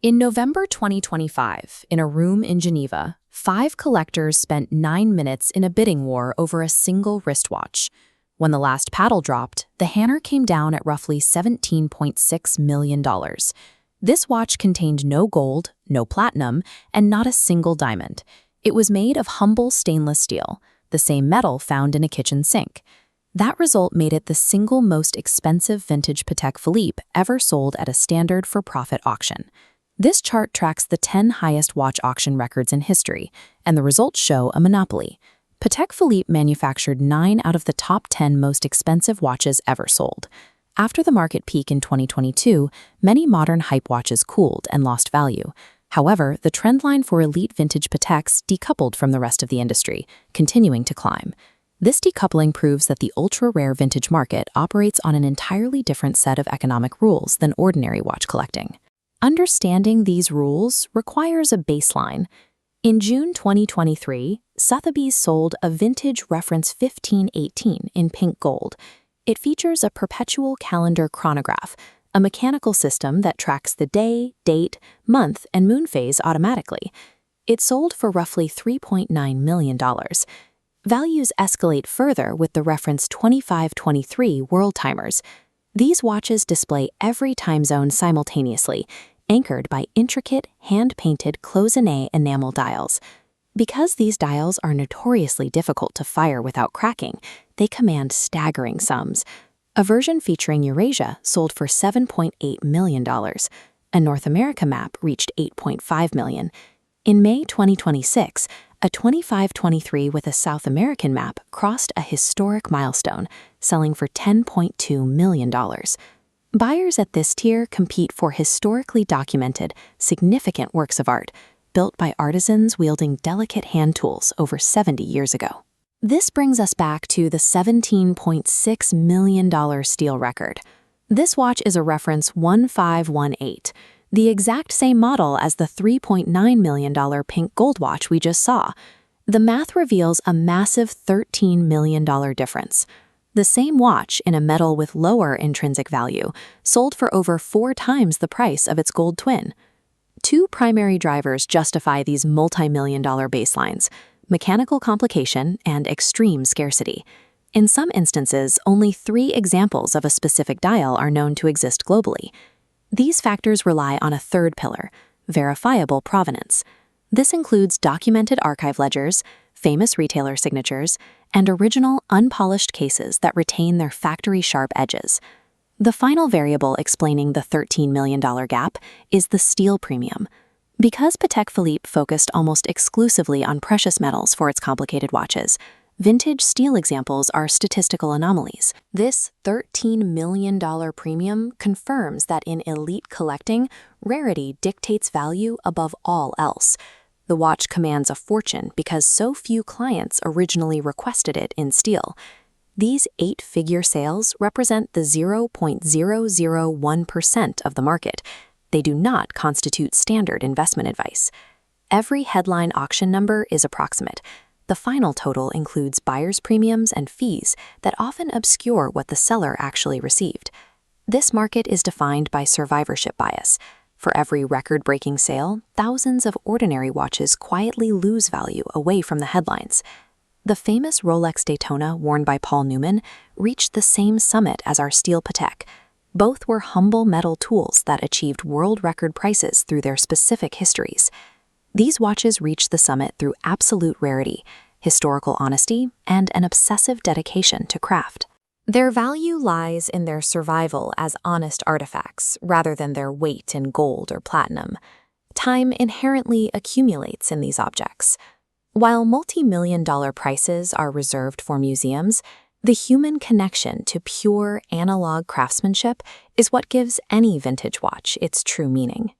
In November 2025, in a room in Geneva, 5 collectors spent 9 minutes in a bidding war over a single wristwatch. When the last paddle dropped, the hammer came down at roughly $17.6 million. This watch contained no gold, no platinum, and not a single diamond. It was made of humble stainless steel, the same metal found in a kitchen sink. That result made it the single most expensive vintage Patek Philippe ever sold at a standard for-profit auction. This chart tracks the 10 highest watch auction records in history, and the results show a monopoly. Patek Philippe manufactured 9 out of the top 10 most expensive watches ever sold. After the market peak in 2022, many modern hype watches cooled and lost value. However, the trendline for elite vintage Pateks decoupled from the rest of the industry, continuing to climb. This decoupling proves that the ultra-rare vintage market operates on an entirely different set of economic rules than ordinary watch collecting. Understanding these rules requires a baseline. In June 2023, Sotheby sold a vintage reference 1518 in pink gold. It features a perpetual calendar chronograph, a mechanical system that tracks the day, date, month, and moon phase automatically. It sold for roughly $3.9 million. Values escalate further with the reference 2523 world timers. These watches display every time zone simultaneously, anchored by intricate, hand-painted cloisonné enamel dials. Because these dials are notoriously difficult to fire without cracking, they command staggering sums. A version featuring Eurasia sold for $7.8 million. A North America map reached $8.5 million. In May 2026, a 2523 with a South American map crossed a historic milestone, selling for $10.2 million. Buyers at this tier compete for historically documented, significant works of art, built by artisans wielding delicate hand tools over 70 years ago. This brings us back to the $17.6 million steel record. This watch is a reference 1518, the exact same model as the $3.9 million pink gold watch we just saw. The math reveals a massive $13 million difference. The same watch, in a metal with lower intrinsic value, sold for over 4 times the price of its gold twin. 2 primary drivers justify these multi-million-dollar baselines: mechanical complication and extreme scarcity. In some instances, only 3 examples of a specific dial are known to exist globally. These factors rely on a third pillar: verifiable provenance. This includes documented archive ledgers, famous retailer signatures, and original, unpolished cases that retain their factory-sharp edges. The final variable explaining the $13 million gap is the steel premium. Because Patek Philippe focused almost exclusively on precious metals for its complicated watches, vintage steel examples are statistical anomalies. This $13 million premium confirms that in elite collecting, rarity dictates value above all else. The watch commands a fortune because so few clients originally requested it in steel. These 8-figure sales represent the 0.001% of the market. They do not constitute standard investment advice. Every headline auction number is approximate. The final total includes buyer's premiums and fees that often obscure what the seller actually received. This market is defined by survivorship bias. For every record-breaking sale, thousands of ordinary watches quietly lose value away from the headlines. The famous Rolex Daytona worn by Paul Newman reached the same summit as our steel Patek. Both were humble metal tools that achieved world record prices through their specific histories. These watches reached the summit through absolute rarity, historical honesty, and an obsessive dedication to craft. Their value lies in their survival as honest artifacts rather than their weight in gold or platinum. Time inherently accumulates in these objects. While multi-million-dollar prices are reserved for museums, the human connection to pure analog craftsmanship is what gives any vintage watch its true meaning.